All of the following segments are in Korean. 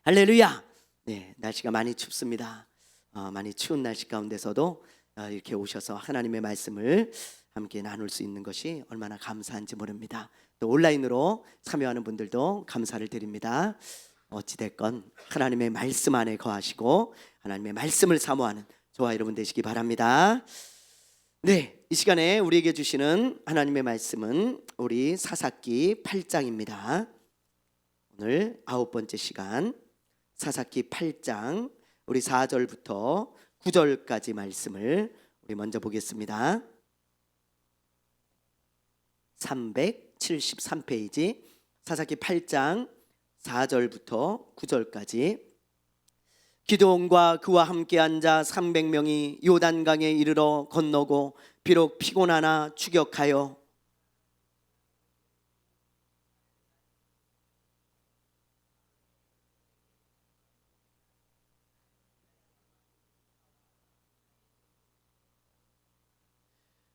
할렐루야. 네, 날씨가 많이 춥습니다. 많이 추운 날씨 가운데서도 이렇게 오셔서 하나님의 말씀을 함께 나눌 수 있는 것이 얼마나 감사한지 모릅니다. 또 온라인으로 참여하는 분들도 감사를 드립니다. 어찌됐건 하나님의 말씀 안에 거하시고 하나님의 말씀을 사모하는 저와 여러분 되시기 바랍니다. 네, 이 시간에 우리에게 주시는 하나님의 말씀은 우리 사사기 8장입니다. 오늘 9번째 시간 사사기 8장 우리 4절부터 9절까지 말씀을 우리 먼저 보겠습니다. 373페이지 사사기 8장 4절부터 9절까지. 기드온과 그와 함께 앉아 300명이 요단강에 이르러 건너고 비록 피곤하나 추격하여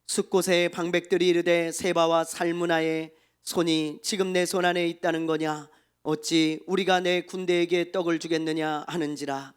숫곳에 방백들이 이르되 세바와 살무나의 손이 지금 내 손 안에 있다는 거냐, 어찌 우리가 내 군대에게 떡을 주겠느냐 하는지라.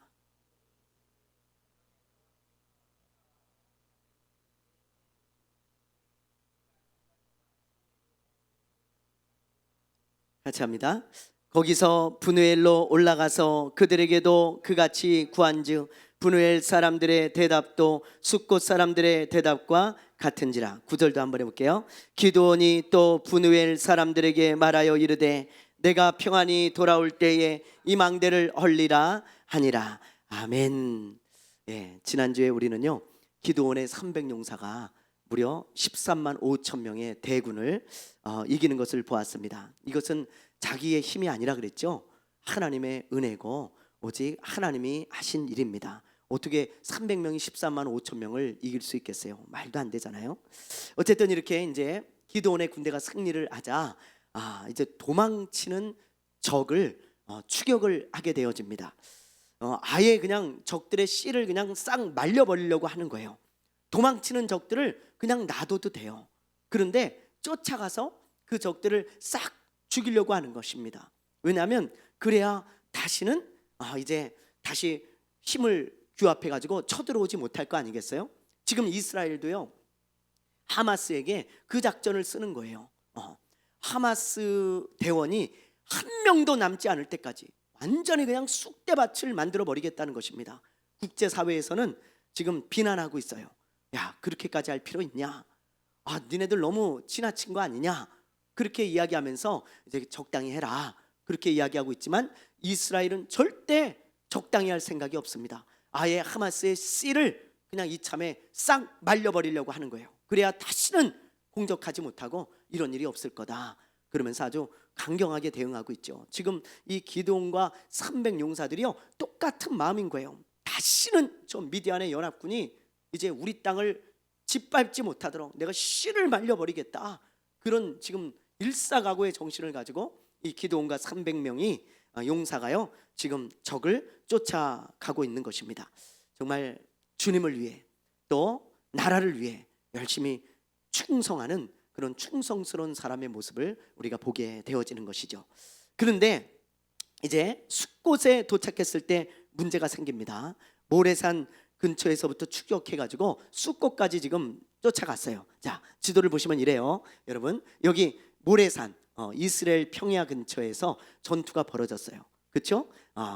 같이 합니다. 거기서 브누엘로 올라가서 그들에게도 그같이 구한즉 브누엘 사람들의 대답도 숫곳 사람들의 대답과 같은지라. 9절도 한번 해볼게요. 기드온이 또 브누엘 사람들에게 말하여 이르되 내가 평안히 돌아올 때에 이 망대를 헐리라 하니라. 아멘. 예, 지난주에 우리는요 기드온의 300용사가 무려 13만 5천 명의 대군을 이기는 것을 보았습니다. 이것은 자기의 힘이 아니라 그랬죠. 하나님의 은혜고 오직 하나님이 하신 일입니다. 어떻게 300명이 13만 5천 명을 이길 수 있겠어요? 말도 안 되잖아요. 어쨌든 이렇게 이제 기드온의 군대가 승리를 하자 이제 도망치는 적을 추격을 하게 되어집니다. 아예 그냥 적들의 씨를 그냥 싹 말려버리려고 하는 거예요. 도망치는 적들을 그냥 놔둬도 돼요. 그런데 쫓아가서 그 적들을 싹 죽이려고 하는 것입니다. 왜냐하면 그래야 다시는 이제 다시 힘을 규합해 가지고 쳐들어오지 못할 거 아니겠어요? 지금 이스라엘도요 하마스에게 그 작전을 쓰는 거예요. 하마스 대원이 한 명도 남지 않을 때까지 완전히 그냥 쑥대밭을 만들어 버리겠다는 것입니다. 국제사회에서는 지금 비난하고 있어요. 야, 그렇게까지 할 필요 있냐? 니네들 너무 지나친 거 아니냐? 그렇게 이야기하면서 이제 적당히 해라 그렇게 이야기하고 있지만 이스라엘은 절대 적당히 할 생각이 없습니다. 아예 하마스의 씨를 그냥 이참에 싹 말려버리려고 하는 거예요. 그래야 다시는 공격하지 못하고 이런 일이 없을 거다 그러면서 아주 강경하게 대응하고 있죠. 지금 이 기드온과 300용사들이요 똑같은 마음인 거예요. 다시는 저 미디안의 연합군이 이제 우리 땅을 짓밟지 못하도록 내가 씨를 말려버리겠다, 그런 지금 일사각오의 정신을 가지고 이 기드온과 300명이 용사가요 지금 적을 쫓아가고 있는 것입니다. 정말 주님을 위해 또 나라를 위해 열심히 충성하는 그런 충성스러운 사람의 모습을 우리가 보게 되어지는 것이죠. 그런데 이제 숫곳에 도착했을 때 문제가 생깁니다. 모래산 근처에서부터 추격해가지고 숫곳까지 지금 쫓아갔어요. 자, 지도를 보시면 이래요. 여러분, 여기 모래산 이스라엘 평야 근처에서 전투가 벌어졌어요. 그렇죠?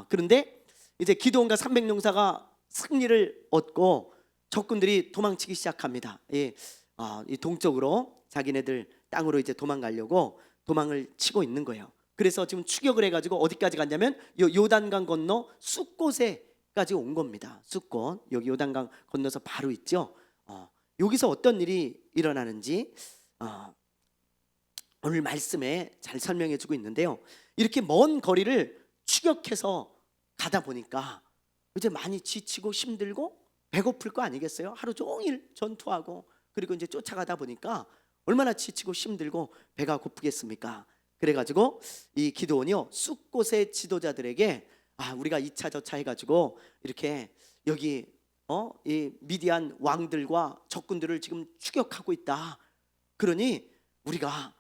그런데 이제 기드온과 300용사가 승리를 얻고 적군들이 도망치기 시작합니다. 이 동쪽으로 자기네들 땅으로 이제 도망가려고 도망을 치고 있는 거예요. 그래서 지금 추격을 해가지고 어디까지 갔냐면 요단강 건너 숫곳에까지 온 겁니다. 숫곳, 여기 요단강 건너서 바로 있죠. 여기서 어떤 일이 일어나는지 오늘 말씀에 잘 설명해주고 있는데요. 이렇게 먼 거리를 추격해서 가다 보니까 이제 많이 지치고 힘들고 배고플 거 아니겠어요? 하루 종일 전투하고 그리고 이제 쫓아가다 보니까 얼마나 지치고 힘들고 배가 고프겠습니까? 그래가지고 이 기드온이요 숫곳의 지도자들에게 우리가 2차 저차 해가지고 이렇게 여기 이 미디안 왕들과 적군들을 지금 추격하고 있다. 그러니 우리가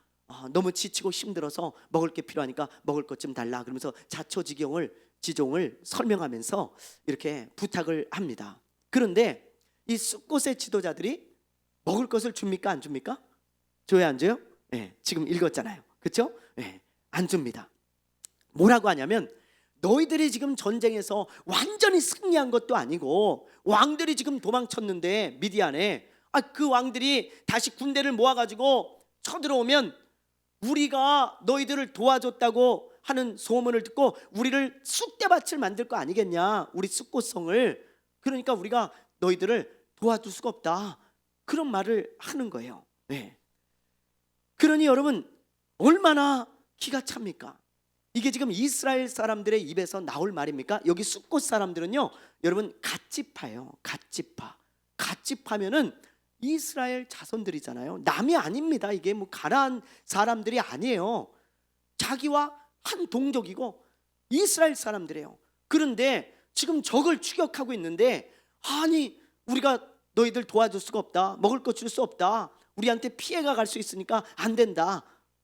너무 지치고 힘들어서 먹을 게 필요하니까 먹을 것 좀 달라 그러면서 자초지경을 지종을 설명하면서 이렇게 부탁을 합니다. 그런데 이 숫곳의 지도자들이 먹을 것을 줍니까 안 줍니까? 줘야 안 줘요? 네, 지금 읽었잖아요. 그렇죠? 네, 안 줍니다. 뭐라고 하냐면 너희들이 지금 전쟁에서 완전히 승리한 것도 아니고 왕들이 지금 도망쳤는데 미디안에 그 왕들이 다시 군대를 모아가지고 쳐들어오면 우리가 너희들을 도와줬다고 하는 소문을 듣고 우리를 쑥대밭을 만들 거 아니겠냐, 우리 숫곳성을. 그러니까 우리가 너희들을 도와줄 수가 없다, 그런 말을 하는 거예요. 네. 그러니 여러분 얼마나 기가 찹니까? 이게 지금 이스라엘 사람들의 입에서 나올 말입니까? 여기 숫곳 사람들은요 여러분 갓지파예요. 갓지파면은 이스라엘 자손들이잖아요. 남이 아닙니다. 이게 뭐 가나안 사람들이 아니에요. 자기와 한 동족이고 이스라엘 사람들이에요. 그런데 지금 적을 추격하고 있는데 아니 우리가 너희들 도와줄 수가 없다, 먹을 것 줄 수 없다, 우리한테 피해가 갈 수 있으니까 안 된다,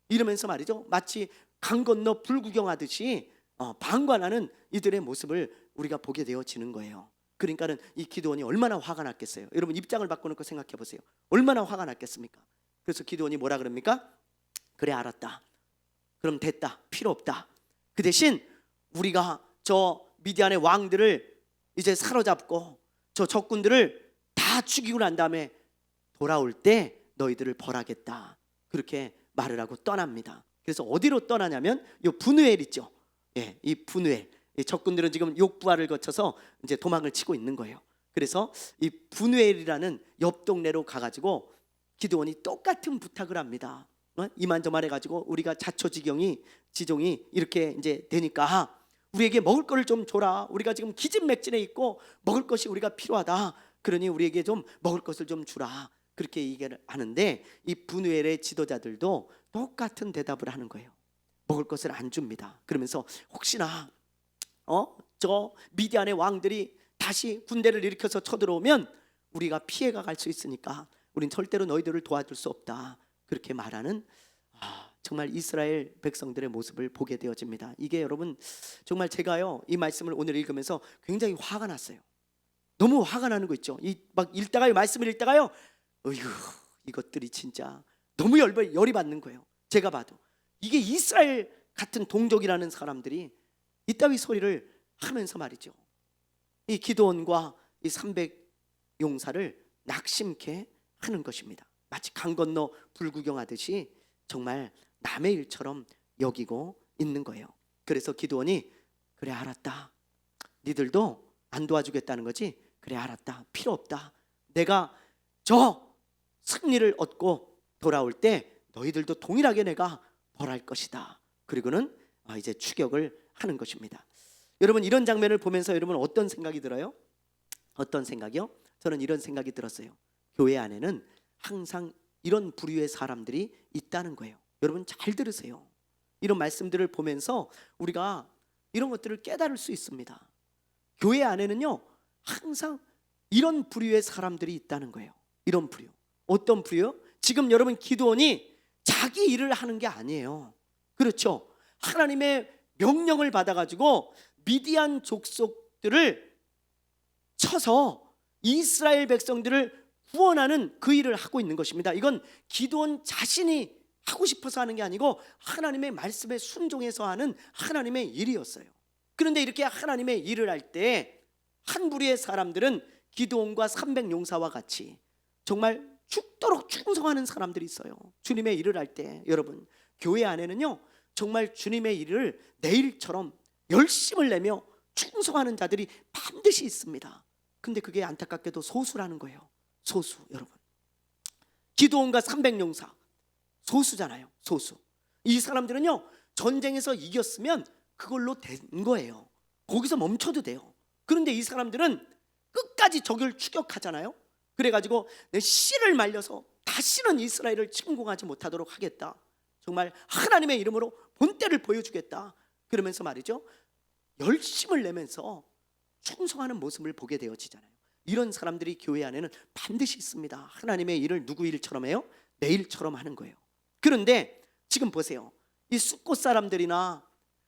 이러면서 말이죠 마치 강 건너 불구경하듯이 방관하는 이들의 모습을 우리가 보게 되어지는 거예요. 그러니까는 이 기드온이 얼마나 화가 났겠어요. 여러분 입장을 바꿔놓고 생각해 보세요. 얼마나 화가 났겠습니까? 그래서 기드온이 뭐라 그럽니까? 그래 알았다, 그럼 됐다, 필요 없다. 그 대신 우리가 저 미디안의 왕들을 이제 사로잡고 저 적군들을 다 죽이고 난 다음에 돌아올 때 너희들을 벌하겠다, 그렇게 말을 하고 떠납니다. 그래서 어디로 떠나냐면 이 브누엘 있죠. 예, 이 브누엘. 이 적군들은 지금 욕부하를 거쳐서 이제 도망을 치고 있는 거예요. 그래서 이 브누엘이라는 옆 동네로 가가지고 기드온이 똑같은 부탁을 합니다. 이만저만 해가지고 우리가 자초지종이 이렇게 이제 되니까 우리에게 먹을 거를 좀 줘라. 우리가 지금 기진맥진해 있고 먹을 것이 우리가 필요하다. 그러니 우리에게 좀 먹을 것을 좀 주라. 그렇게 얘기를 하는데 이 브누엘의 지도자들도 똑같은 대답을 하는 거예요. 먹을 것을 안 줍니다. 그러면서 혹시나 저 미디안의 왕들이 다시 군대를 일으켜서 쳐들어오면 우리가 피해가 갈 수 있으니까 우린 절대로 너희들을 도와줄 수 없다, 그렇게 말하는 정말 이스라엘 백성들의 모습을 보게 되어집니다. 이게 여러분 정말 제가요 이 말씀을 오늘 읽으면서 굉장히 화가 났어요. 너무 화가 나는 거 있죠. 막 읽다가요, 말씀을 읽다가요, 어휴 이것들이 진짜 너무 열이 받는 거예요. 제가 봐도 이게 이스라엘 같은 동족이라는 사람들이 이따위 소리를 하면서 말이죠, 이 기드온과 이 300용사를 낙심케 하는 것입니다. 마치 강 건너 불구경하듯이 정말 남의 일처럼 여기고 있는 거예요. 그래서 기드온이 그래 알았다, 니들도 안 도와주겠다는 거지? 그래 알았다, 필요 없다, 내가 저 승리를 얻고 돌아올 때 너희들도 동일하게 내가 벌할 것이다. 그리고는 이제 추격을 하는 것입니다. 여러분 이런 장면을 보면서 여러분 어떤 생각이 들어요? 어떤 생각이요? 저는 이런 생각이 들었어요. 교회 안에는 항상 이런 부류의 사람들이 있다는 거예요. 여러분 잘 들으세요. 이런 말씀들을 보면서 우리가 이런 것들을 깨달을 수 있습니다. 교회 안에는요 항상 이런 부류의 사람들이 있다는 거예요. 이런 부류. 어떤 부류요? 지금 여러분 기드온이 자기 일을 하는 게 아니에요. 그렇죠? 하나님의 명령을 받아가지고 미디안 족속들을 쳐서 이스라엘 백성들을 구원하는 그 일을 하고 있는 것입니다. 이건 기드온 자신이 하고 싶어서 하는 게 아니고 하나님의 말씀에 순종해서 하는 하나님의 일이었어요. 그런데 이렇게 하나님의 일을 할 때 한 부류의 사람들은 기드온과 300용사와 같이 정말 죽도록 충성하는 사람들이 있어요. 주님의 일을 할 때 여러분 교회 안에는요 정말 주님의 일을 내 일처럼 열심을 내며 충성하는 자들이 반드시 있습니다. 근데 그게 안타깝게도 소수라는 거예요. 소수. 여러분 기드온과 300용사 소수잖아요. 소수. 이 사람들은요 전쟁에서 이겼으면 그걸로 된 거예요. 거기서 멈춰도 돼요. 그런데 이 사람들은 끝까지 적을 추격하잖아요. 그래가지고 내 씨를 말려서 다시는 이스라엘을 침공하지 못하도록 하겠다, 정말 하나님의 이름으로 본때를 보여주겠다, 그러면서 말이죠 열심을 내면서 충성하는 모습을 보게 되어지잖아요. 이런 사람들이 교회 안에는 반드시 있습니다. 하나님의 일을 누구 일처럼 해요? 내 일처럼 하는 거예요. 그런데 지금 보세요. 이 숫곳 사람들이나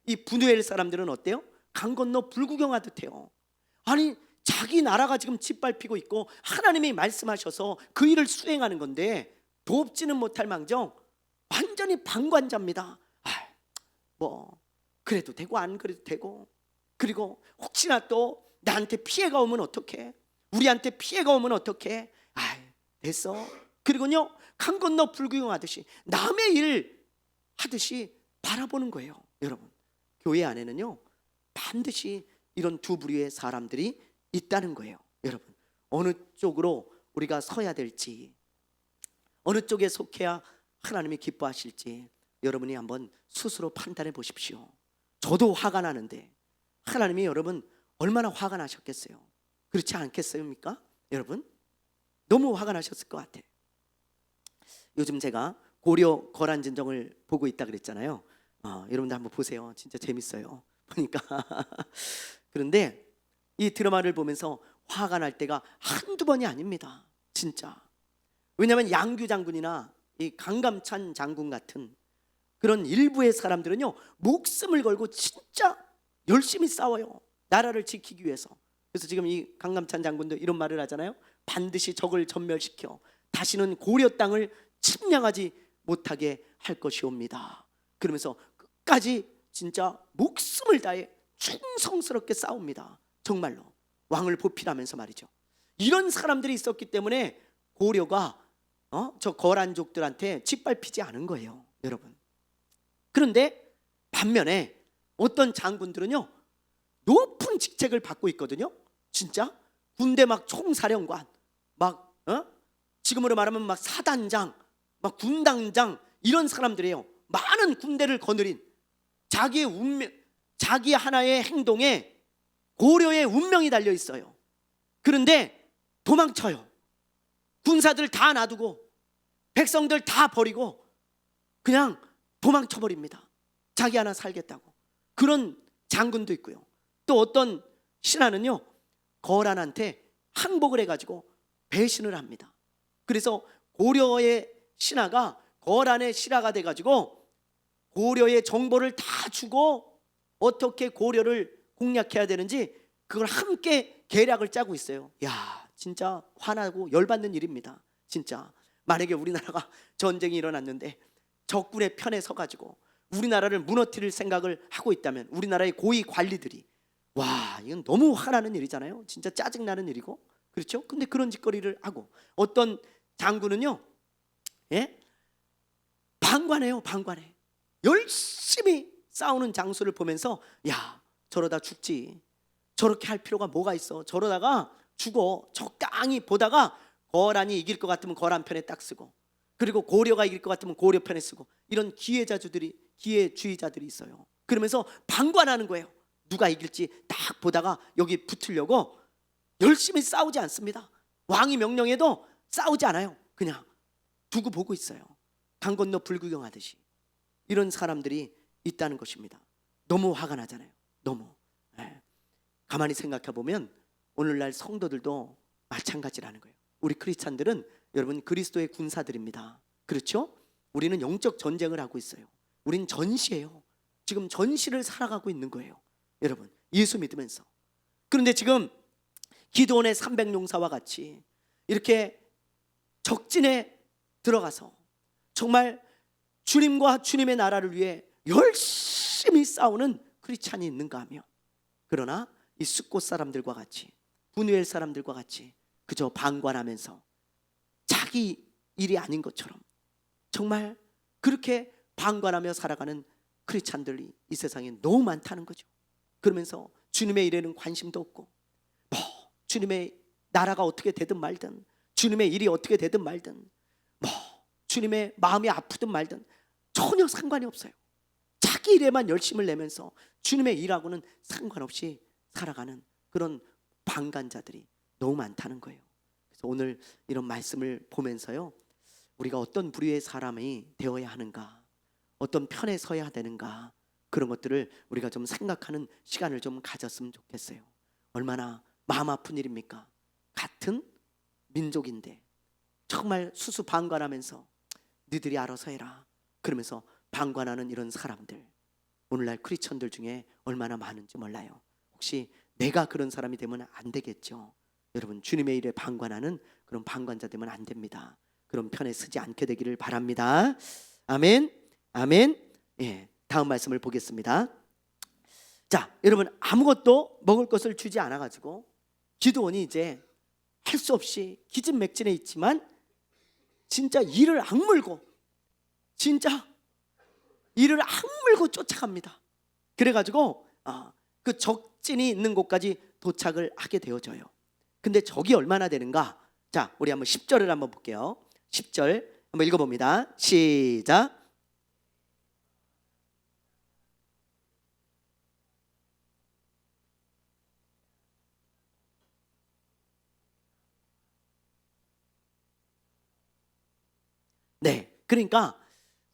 이 브누엘 사람들은 어때요? 강 건너 불구경하듯 해요. 아니 자기 나라가 지금 짓밟히고 있고 하나님이 말씀하셔서 그 일을 수행하는 건데 돕지는 못할 망정 완전히 방관자입니다. 뭐 그래도 되고 안 그래도 되고, 그리고 혹시나 또 나한테 피해가 오면 어떡해, 우리한테 피해가 오면 어떡해, 됐어. 그리고요 강 건너 불구경하듯이 남의 일 하듯이 바라보는 거예요. 여러분, 교회 안에는요 반드시 이런 두 부류의 사람들이 있다는 거예요. 여러분, 어느 쪽으로 우리가 서야 될지, 어느 쪽에 속해야 하나님이 기뻐하실지 여러분이 한번 스스로 판단해 보십시오. 저도 화가 나는데 하나님이 여러분 얼마나 화가 나셨겠어요? 그렇지 않겠습니까? 여러분, 너무 화가 나셨을 것 같아요. 요즘 제가 고려 거란진정을 보고 있다 그랬잖아요. 여러분들 한번 보세요. 진짜 재밌어요. 보니까 그런데 이 드라마를 보면서 화가 날 때가 한두 번이 아닙니다. 진짜. 왜냐하면 양규 장군이나 이 강감찬 장군 같은 그런 일부의 사람들은요 목숨을 걸고 진짜 열심히 싸워요. 나라를 지키기 위해서. 그래서 지금 이 강감찬 장군도 이런 말을 하잖아요. 반드시 적을 전멸시켜 다시는 고려 땅을 침략하지 못하게 할 것이옵니다. 그러면서 끝까지 진짜 목숨을 다해 충성스럽게 싸웁니다. 정말로 왕을 보필하면서 말이죠. 이런 사람들이 있었기 때문에 고려가 저 거란족들한테 짓밟히지 않은 거예요, 여러분. 그런데 반면에 어떤 장군들은요 높은 직책을 받고 있거든요. 진짜 군대 막 총사령관, 막 지금으로 말하면 막 사단장, 막 군당장, 이런 사람들이에요. 많은 군대를 거느린 자기의 운명, 자기 하나의 행동에 고려의 운명이 달려 있어요. 그런데 도망쳐요. 군사들 다 놔두고 백성들 다 버리고 그냥 도망쳐 버립니다. 자기 하나 살겠다고. 그런 장군도 있고요. 또 어떤 신하는요 거란한테 항복을 해가지고 배신을 합니다. 그래서 고려의 신하가 거란의 신하가 돼가지고 고려의 정보를 다 주고 어떻게 고려를 공략해야 되는지 그걸 함께 계략을 짜고 있어요. 야, 진짜 화나고 열받는 일입니다. 진짜 만약에 우리나라가 전쟁이 일어났는데 적군의 편에 서가지고 우리나라를 무너뜨릴 생각을 하고 있다면 우리나라의 고위 관리들이, 와, 이건 너무 화나는 일이잖아요. 진짜 짜증나는 일이고, 그렇죠? 근데 그런 짓거리를 하고 어떤 장군은요 방관해요. 방관해. 열심히 싸우는 장수를 보면서 야, 저러다 죽지, 저렇게 할 필요가 뭐가 있어, 저러다가 죽어, 적당히 보다가 거란이 이길 것 같으면 거란 편에 딱 쓰고, 그리고 고려가 이길 것 같으면 고려 편에 쓰고, 이런 기회주의자들이 있어요. 그러면서 방관하는 거예요. 누가 이길지 딱 보다가 여기 붙으려고 열심히 싸우지 않습니다. 왕이 명령해도 싸우지 않아요. 그냥 두고 보고 있어요. 강 건너 불구경하듯이. 이런 사람들이 있다는 것입니다. 너무 화가 나잖아요. 너무. 가만히 생각해 보면 오늘날 성도들도 마찬가지라는 거예요. 우리 크리스찬들은 여러분 그리스도의 군사들입니다. 그렇죠? 우리는 영적 전쟁을 하고 있어요. 우린 전시예요. 지금 전시를 살아가고 있는 거예요. 여러분, 예수 믿으면서. 그런데 지금 기드온의 300용사와 같이 이렇게 적진에 들어가서 정말 주님과 주님의 나라를 위해 열심히 싸우는 크리스찬이 있는가 하면, 그러나 이 숫곳 사람들과 같이, 분우엘 사람들과 같이 그저 방관하면서 자기 일이 아닌 것처럼 정말 그렇게 방관하며 살아가는 크리스찬들이 이 세상에 너무 많다는 거죠. 그러면서 주님의 일에는 관심도 없고, 뭐 주님의 나라가 어떻게 되든 말든, 주님의 일이 어떻게 되든 말든, 뭐 주님의 마음이 아프든 말든 전혀 상관이 없어요. 자기 일에만 열심을 내면서 주님의 일하고는 상관없이 살아가는 그런 방관자들이 너무 많다는 거예요. 그래서 오늘 이런 말씀을 보면서요, 우리가 어떤 부류의 사람이 되어야 하는가, 어떤 편에 서야 되는가, 그런 것들을 우리가 좀 생각하는 시간을 좀 가졌으면 좋겠어요. 얼마나 마음 아픈 일입니까? 같은 민족인데 정말 수수방관하면서 니들이 알아서 해라 그러면서 방관하는 이런 사람들, 오늘날 크리스천들 중에 얼마나 많은지 몰라요. 혹시 내가 그런 사람이 되면 안 되겠죠. 여러분, 주님의 일에 방관하는 그런 방관자 되면 안 됩니다. 그런 편에 서지 않게 되기를 바랍니다. 아멘, 아멘. 예, 다음 말씀을 보겠습니다. 자, 여러분, 아무것도 먹을 것을 주지 않아가지고 기드온이 이제 할 수 없이 기진맥진해 있지만 진짜 이를 악물고 진짜 이를 악물고 쫓아갑니다. 그래가지고 그 적진이 있는 곳까지 도착을 하게 되어져요. 근데 적이 얼마나 되는가? 자, 우리 한번 10절을 한번 볼게요. 10절 한번 읽어봅니다. 시작. 네, 그러니까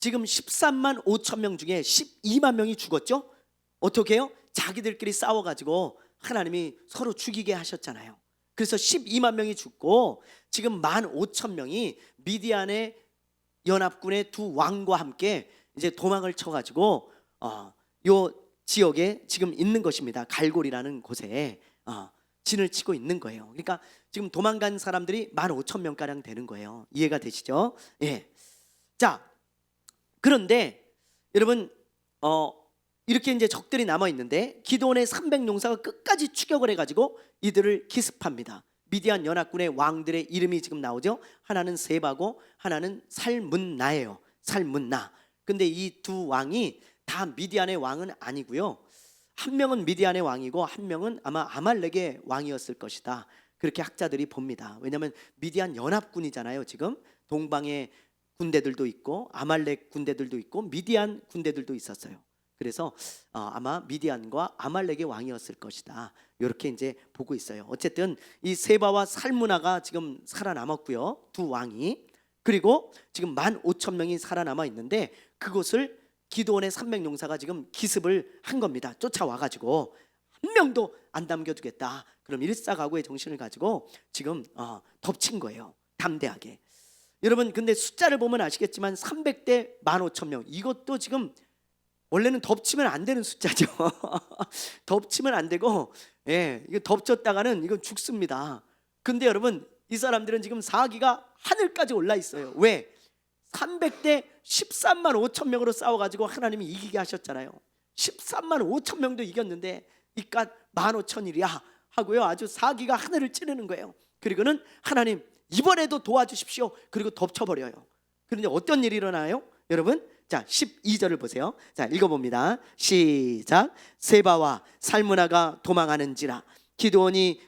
지금 13만 5천 명 중에 12만 명이 죽었죠. 어떻게 해요? 자기들끼리 싸워가지고 하나님이 서로 죽이게 하셨잖아요. 그래서 12만 명이 죽고 지금 1만 5천 명이 미디안의 연합군의 두 왕과 함께 이제 도망을 쳐가지고 요 지역에 지금 있는 것입니다. 갈골이라는 곳에 진을 치고 있는 거예요. 그러니까 지금 도망간 사람들이 1만 5천 명가량 되는 거예요. 이해가 되시죠? 예. 자, 그런데 여러분 이렇게 이제 적들이 남아 있는데 기드온의 300용사가 끝까지 추격을 해가지고 이들을 기습합니다. 미디안 연합군의 왕들의 이름이 지금 나오죠. 하나는 세바고 하나는 살문나예요. 살문나. 근데 이 두 왕이 다 미디안의 왕은 아니고요. 한 명은 미디안의 왕이고 한 명은 아마 아말렉의 왕이었을 것이다. 그렇게 학자들이 봅니다. 왜냐하면 미디안 연합군이잖아요. 지금 동방의 군대들도 있고 아말렉 군대들도 있고 미디안 군대들도 있었어요. 그래서 아마 미디안과 아말렉의 왕이었을 것이다. 이렇게 이제 보고 있어요. 어쨌든 이 세바와 살무나가 지금 살아남았고요. 두 왕이. 그리고 지금 1만 5천 명이 살아남아 있는데 그곳을 기드온의 300용사가 지금 기습을 한 겁니다. 쫓아와가지고 한 명도 안 남겨두겠다. 그럼 일사각오의 정신을 가지고 지금 덮친 거예요. 담대하게. 여러분, 근데 숫자를 보면 아시겠지만 300대 1만 5천 명, 이것도 지금 원래는 덮치면 안 되는 숫자죠. 덮치면 안 되고, 예, 이거 덮쳤다가는 이건 죽습니다. 근데 여러분, 이 사람들은 지금 사기가 하늘까지 올라 있어요. 왜? 300대 13만 5천 명으로 싸워가지고 하나님이 이기게 하셨잖아요. 13만 5천 명도 이겼는데 이깟 15,000일이야 하고요, 아주 사기가 하늘을 찌르는 거예요. 그리고는 하나님 이번에도 도와주십시오. 그리고 덮쳐버려요. 그런데 어떤 일이 일어나요? 여러분, 자 12절을 보세요. 자, 읽어봅니다. 시작. 세바와 살무나가 도망하는지라 기드온이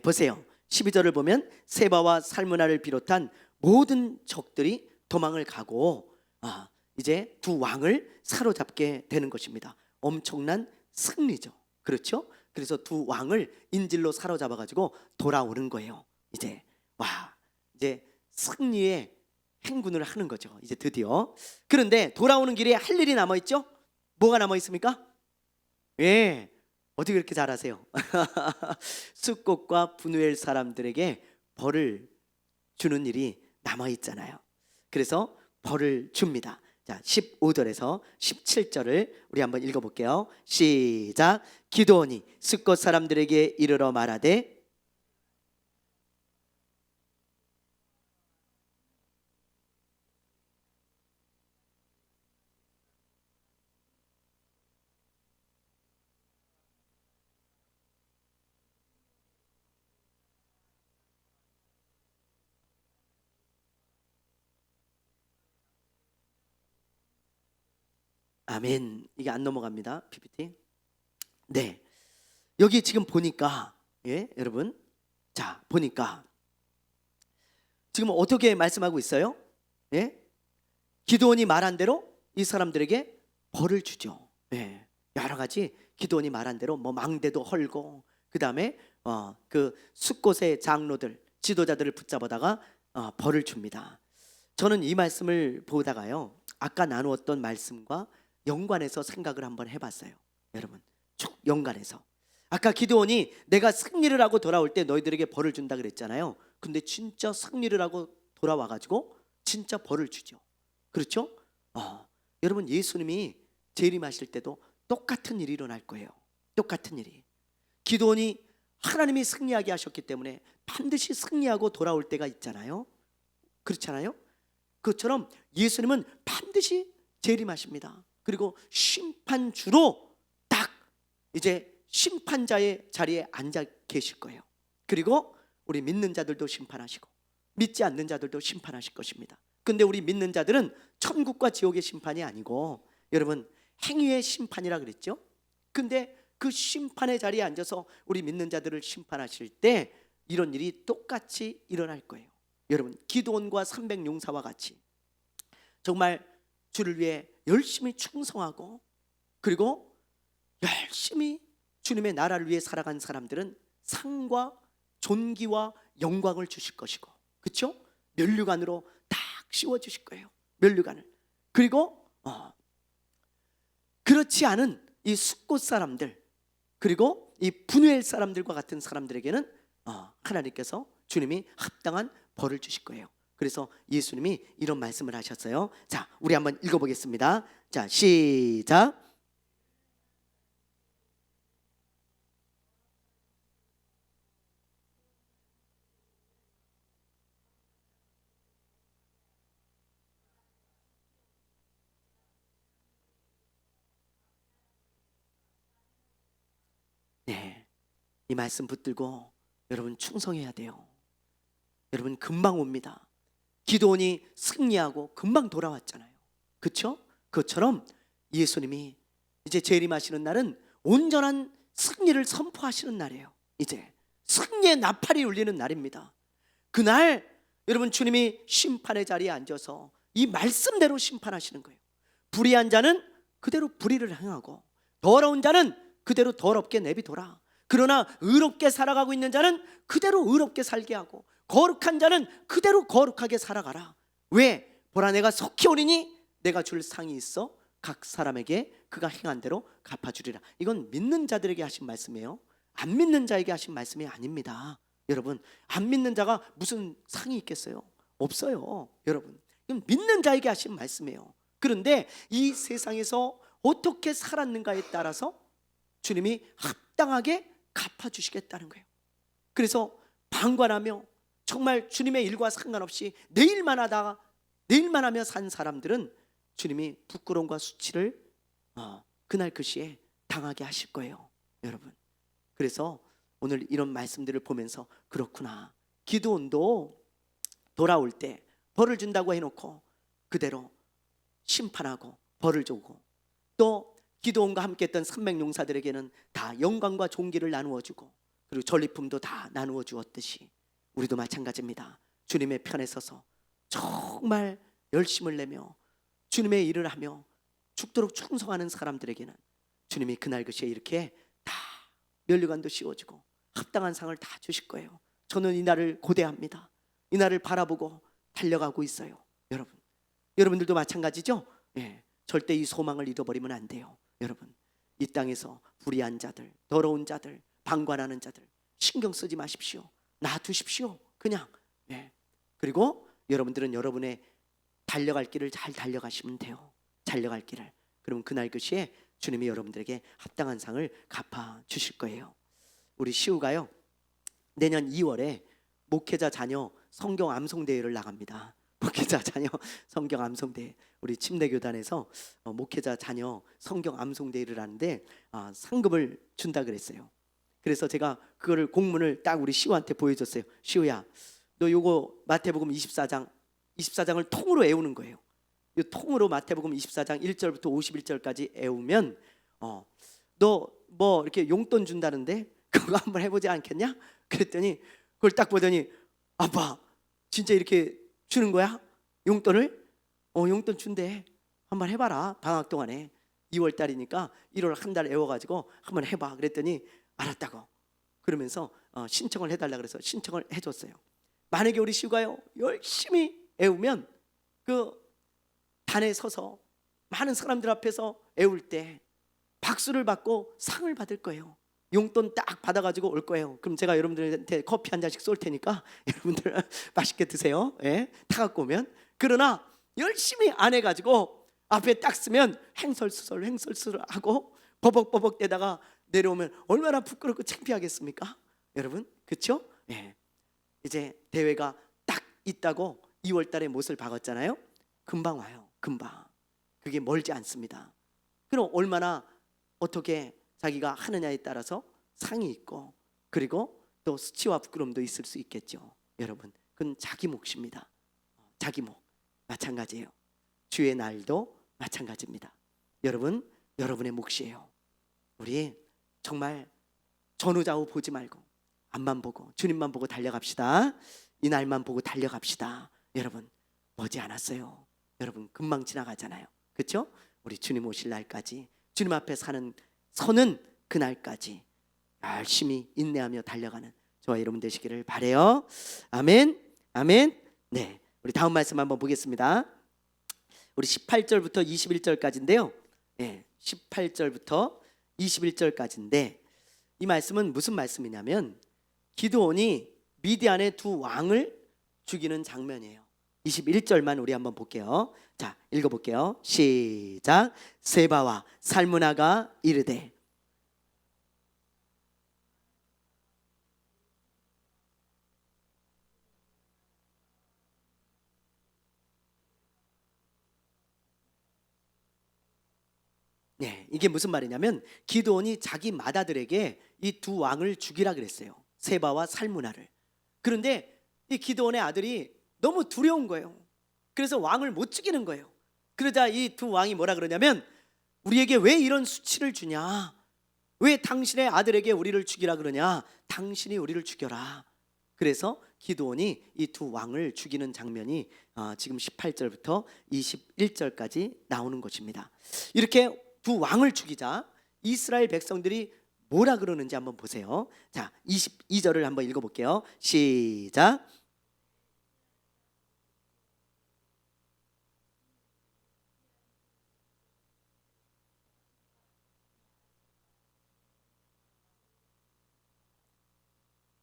보세요. 12절을 보면 세바와 살무나를 비롯한 모든 적들이 도망을 가고 이제 두 왕을 사로잡게 되는 것입니다. 엄청난 승리죠. 그렇죠? 그래서 두 왕을 인질로 사로잡아 가지고 돌아오는 거예요. 이제 이제 승리의 행군을 하는 거죠. 이제 드디어. 그런데 돌아오는 길에 할 일이 남아 있죠? 뭐가 남아 있습니까? 예. 어떻게 그렇게 잘하세요? 숫곳과 분우엘 사람들에게 벌을 주는 일이 남아 있잖아요. 그래서 벌을 줍니다. 자, 15절에서 17절을 우리 한번 읽어볼게요. 시작. 기드온이 숫곳 사람들에게 이르러 말하되 아멘. 이게 안 넘어갑니다. PPT. 네. 여기 지금 보니까 여러분, 자, 보니까 지금 어떻게 말씀하고 있어요? 기드온이 말한 대로 이 사람들에게 벌을 주죠. 여러 가지 기드온이 말한 대로 뭐 망대도 헐고 그다음에 그 숫곳의 장로들, 지도자들을 붙잡아다가 벌을 줍니다. 저는 이 말씀을 보다가요, 아까 나누었던 말씀과 연관해서 생각을 한번 해봤어요. 여러분, 쭉 연관해서. 아까 기드온이 내가 승리를 하고 돌아올 때 너희들에게 벌을 준다 그랬잖아요. 근데 진짜 승리를 하고 돌아와가지고 진짜 벌을 주죠. 그렇죠? 여러분, 예수님이 재림하실 때도 똑같은 일이 일어날 거예요. 똑같은 일이. 기도원이 하나님이 승리하게 하셨기 때문에 반드시 승리하고 돌아올 때가 있잖아요. 그렇잖아요. 그것처럼 예수님은 반드시 재림하십니다. 그리고 심판주로 딱 이제 심판자의 자리에 앉아 계실 거예요. 그리고 우리 믿는 자들도 심판하시고 믿지 않는 자들도 심판하실 것입니다. 근데 우리 믿는 자들은 천국과 지옥의 심판이 아니고 여러분, 행위의 심판이라 그랬죠. 근데 그 심판의 자리에 앉아서 우리 믿는 자들을 심판하실 때 이런 일이 똑같이 일어날 거예요. 여러분, 기드온과 300용사와 같이 정말 주를 위해 열심히 충성하고 그리고 열심히 주님의 나라를 위해 살아간 사람들은 상과 존귀와 영광을 주실 것이고, 그렇죠? 면류관으로 딱 씌워주실 거예요. 면류관을. 그리고 그렇지 않은 이 숫곳 사람들, 그리고 이 분우엘 사람들과 같은 사람들에게는 하나님께서, 주님이 합당한 벌을 주실 거예요. 그래서 예수님이 이런 말씀을 하셨어요. 자, 우리 한번 읽어보겠습니다. 자, 시작. 네, 이 말씀 붙들고 여러분 충성해야 돼요. 여러분, 금방 옵니다. 기드온이 승리하고 금방 돌아왔잖아요. 그렇죠? 그것처럼 예수님이 이제 재림하시는 날은 온전한 승리를 선포하시는 날이에요. 이제 승리의 나팔이 울리는 날입니다. 그날 여러분, 주님이 심판의 자리에 앉아서 이 말씀대로 심판하시는 거예요. 불의한 자는 그대로 불의를 행하고 더러운 자는 그대로 더럽게 내비둬라. 그러나 의롭게 살아가고 있는 자는 그대로 의롭게 살게 하고 거룩한 자는 그대로 거룩하게 살아가라. 왜? 보라, 내가 속히 오리니 내가 줄 상이 있어 각 사람에게 그가 행한 대로 갚아주리라. 이건 믿는 자들에게 하신 말씀이에요. 안 믿는 자에게 하신 말씀이 아닙니다. 여러분, 안 믿는 자가 무슨 상이 있겠어요? 없어요. 여러분, 이건 믿는 자에게 하신 말씀이에요. 그런데 이 세상에서 어떻게 살았는가에 따라서 주님이 합당하게 갚아주시겠다는 거예요. 그래서 방관하며 정말 주님의 일과 상관없이 내일만 하며 산 사람들은 주님이 부끄러움과 수치를 그날 그 시에 당하게 하실 거예요, 여러분. 그래서 오늘 이런 말씀들을 보면서 그렇구나, 기드온도 돌아올 때 벌을 준다고 해놓고 그대로 심판하고 벌을 주고, 또 기드온과 함께했던 300용사들에게는 다 영광과 존귀를 나누어 주고 그리고 전리품도 다 나누어 주었듯이 우리도 마찬가지입니다. 주님의 편에 서서 정말 열심을 내며 주님의 일을 하며 죽도록 충성하는 사람들에게는 주님이 그날 그 시에 이렇게 다 면류관도 씌워주고 합당한 상을 다 주실 거예요. 저는 이 날을 고대합니다. 이 날을 바라보고 달려가고 있어요. 여러분들도 마찬가지죠? 예, 절대 이 소망을 잃어버리면 안 돼요. 여러분, 이 땅에서 불의한 자들, 더러운 자들, 방관하는 자들 신경 쓰지 마십시오. 놔두십시오. 그냥. 예. 그리고 여러분들은 여러분의 달려갈 길을 잘 달려가시면 돼요. 달려갈 길을. 그럼 그날 그 시에 주님이 여러분들에게 합당한 상을 갚아 주실 거예요. 우리 시우가요, 내년 2월에 목회자 자녀 성경 암송 대회를 나갑니다. 목회자 자녀 성경 암송 대회, 우리 침례교단에서 목회자 자녀 성경 암송 대회를 하는데 상금을 준다 그랬어요. 그래서 제가 그거를 공문을 딱 우리 시우한테 보여줬어요. 시우야, 너 요거 마태복음 24장을 통으로 외우는 거예요. 이 통으로 마태복음 24장 1절부터 51절까지 외우면 너 뭐 이렇게 용돈 준다는데 그거 한번 해보지 않겠냐? 그랬더니 그걸 딱 보더니, 아빠 진짜 이렇게 주는 거야? 용돈을? 용돈 준대. 한번 해봐라. 방학 동안에 2월 달이니까 1월 한 달 외워가지고 한번 해봐. 그랬더니 알았다고. 그러면서 신청을 해달라 그래서 신청을 해줬어요. 만약에 우리 시우가요 열심히 외우면 그 단에 서서 많은 사람들 앞에서 외울 때 박수를 받고 상을 받을 거예요. 용돈 딱 받아가지고 올 거예요. 그럼 제가 여러분들한테 커피 한 잔씩 쏠 테니까 여러분들 맛있게 드세요. 예, 타갖고 오면. 그러나 열심히 안 해가지고 앞에 딱 쓰면 횡설수설 하고 버벅버벅 대다가 내려오면 얼마나 부끄럽고 창피하겠습니까? 여러분, 그렇죠? 예. 이제 대회가 딱 있다고 2월 달에 못을 박았잖아요. 금방 와요. 금방. 그게 멀지 않습니다. 그럼 얼마나 어떻게 자기가 하느냐에 따라서 상이 있고, 그리고 또 수치와 부끄러움도 있을 수 있겠죠. 여러분, 그건 자기 몫입니다. 자기 몫. 마찬가지예요. 주의 날도 마찬가지입니다. 여러분, 여러분의 몫이에요. 우리 정말 전후좌우 보지 말고 앞만 보고 주님만 보고 달려갑시다. 이 날만 보고 달려갑시다. 여러분, 머지 않았어요. 여러분, 금방 지나가잖아요. 그렇죠? 우리 주님 오실 날까지, 주님 앞에 서는 그날까지 열심히 인내하며 달려가는 저와 여러분 되시기를 바라요. 아멘. 아멘. 네, 우리 다음 말씀 한번 보겠습니다. 우리 18절부터 21절까지인데요. 네, 18절부터 21절까지인데 이 말씀은 무슨 말씀이냐면 기드온이 미디안의 두 왕을 죽이는 장면이에요. 21절만 우리 한번 볼게요. 자, 읽어볼게요. 시작. 세바와 살무나가 이르되. 네, 이게 무슨 말이냐면 기드온이 자기 맏아들에게 이 두 왕을 죽이라 그랬어요. 세바와 살무나를. 그런데 이 기드온의 아들이 너무 두려운 거예요. 그래서 왕을 못 죽이는 거예요. 그러자 이 두 왕이 뭐라 그러냐면 우리에게 왜 이런 수치를 주냐? 왜 당신의 아들에게 우리를 죽이라 그러냐? 당신이 우리를 죽여라. 그래서 기드온이 이 두 왕을 죽이는 장면이 지금 18절부터 21절까지 나오는 것입니다. 이렇게 두 왕을 죽이자 이스라엘 백성들이 뭐라 그러는지 한번 보세요. 자, 22절을 한번 읽어볼게요. 시작.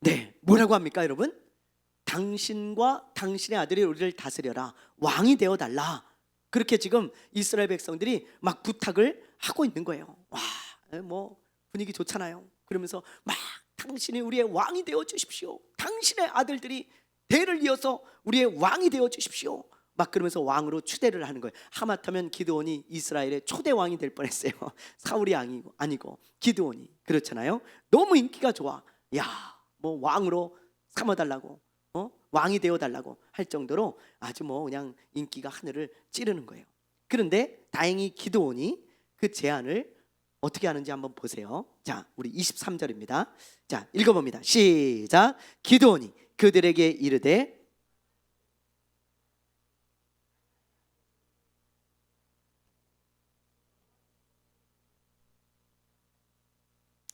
네, 뭐라고 합니까, 여러분? 당신과 당신의 아들이 우리를 다스려라. 왕이 되어달라. 그렇게 지금 이스라엘 백성들이 막 부탁을 하고 있는 거예요. 와, 뭐 분위기 좋잖아요. 그러면서 막 당신이 우리의 왕이 되어 주십시오. 당신의 아들들이 대를 이어서 우리의 왕이 되어 주십시오. 막 그러면서 왕으로 추대를 하는 거예요. 하마터면 기드온이 이스라엘의 초대 왕이 될 뻔했어요. 사울이 아니고 기드온이. 그렇잖아요. 너무 인기가 좋아. 야, 뭐 왕으로 삼아달라고, 왕이 되어달라고 할 정도로 아주 뭐 그냥 인기가 하늘을 찌르는 거예요. 그런데 다행히 기드온이 그 제안을 어떻게 하는지 한번 보세요. 자, 우리 23절입니다. 자, 읽어봅니다. 시작. 기드온이 그들에게 이르되.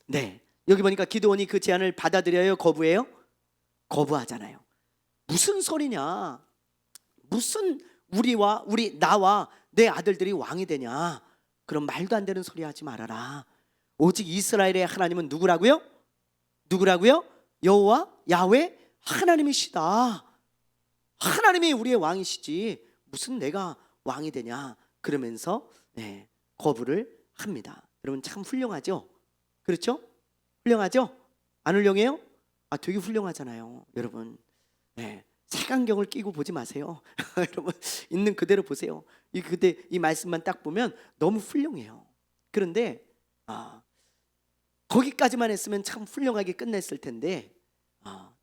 네, 여기 보니까 기드온이 그 제안을 받아들여요, 거부해요? 거부하잖아요. 무슨 소리냐? 무슨 나와 내 아들들이 왕이 되냐? 그럼 말도 안 되는 소리 하지 말아라. 오직 이스라엘의 하나님은 누구라고요? 누구라고요? 여호와 야훼 하나님이시다. 하나님이 우리의 왕이시지 무슨 내가 왕이 되냐? 그러면서 거부를 합니다. 여러분, 참 훌륭하죠? 그렇죠? 훌륭하죠? 안 훌륭해요? 되게 훌륭하잖아요, 여러분. 색안경을 끼고 보지 마세요. 여러분, 있는 그대로 보세요. 이 말씀만 딱 보면 너무 훌륭해요. 그런데 거기까지만 했으면 참 훌륭하게 끝냈을 텐데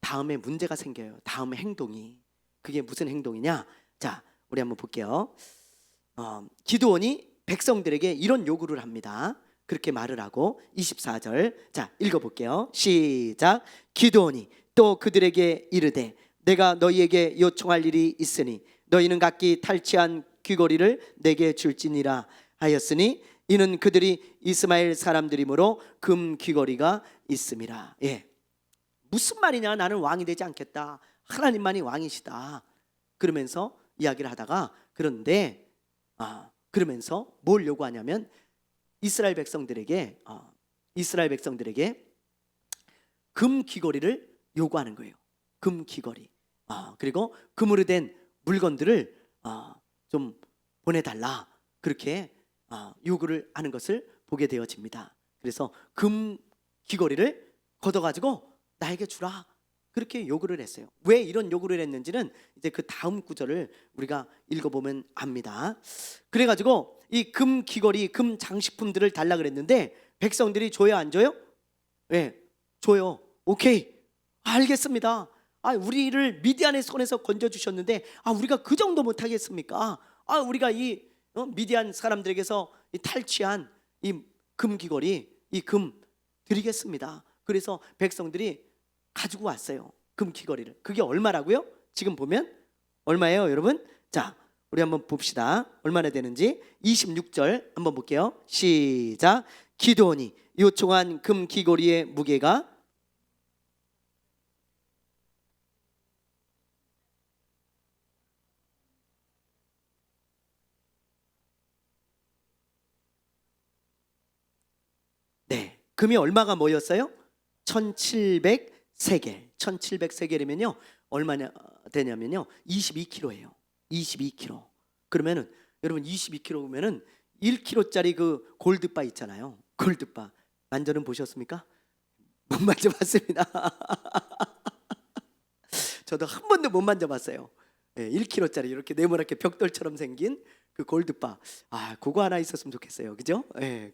다음에 문제가 생겨요. 다음 행동이. 그게 무슨 행동이냐? 자, 우리 한번 볼게요. 기드온이 백성들에게 이런 요구를 합니다. 그렇게 말을 하고 24절, 자, 읽어볼게요. 시작. 기드온이 또 그들에게 이르되 내가 너희에게 요청할 일이 있으니 너희는 각기 탈취한 귀고리를 내게 줄지니라 하였으니 이는 그들이 이스마엘 사람들이므로 금 귀고리가 있음이라. 무슨 말이냐? 나는 왕이 되지 않겠다. 하나님만이 왕이시다. 그러면서 이야기를 하다가 그런데 그러면서 뭘 요구하냐면 이스라엘 백성들에게 금 귀걸이를 요구하는 거예요. 금 귀걸이. 그리고 금으로 된 물건들을 좀 보내달라, 그렇게 요구를 하는 것을 보게 되어집니다. 그래서 금 귀걸이를 걷어가지고 나에게 주라, 그렇게 요구를 했어요. 왜 이런 요구를 했는지는 이제 그 다음 구절을 우리가 읽어보면 압니다. 그래가지고 이 금 귀걸이, 금 장식품들을 달라 그랬는데 백성들이 줘요, 안 줘요? 네, 줘요. 오케이, 알겠습니다. 우리를 미디안의 손에서 건져주셨는데 우리가 그 정도 못하겠습니까? 우리가 이 미디안 사람들에게서 이 탈취한 이 금 귀걸이, 이 금 드리겠습니다. 그래서 백성들이 가지고 왔어요, 금 귀걸이를. 그게 얼마라고요? 지금 보면 얼마예요, 여러분? 자, 우리 한번 봅시다. 얼마나 되는지. 26절 한번 볼게요. 시작. 기드온이 요청한 금 귀걸이의 무게가 네, 금이 얼마가 뭐였어요? 1700세겔. 1700세겔이면요 얼마냐 되냐면요 22kg예요. 22kg. 그러면은 여러분 22kg면은 1kg짜리 그 골드바 있잖아요. 골드바 만져는 보셨습니까? 못 만져봤습니다. 저도 한 번도 못 만져봤어요. 1kg짜리 이렇게 네모나게 벽돌처럼 생긴 그 골드바. 그거 하나 있었으면 좋겠어요, 그죠?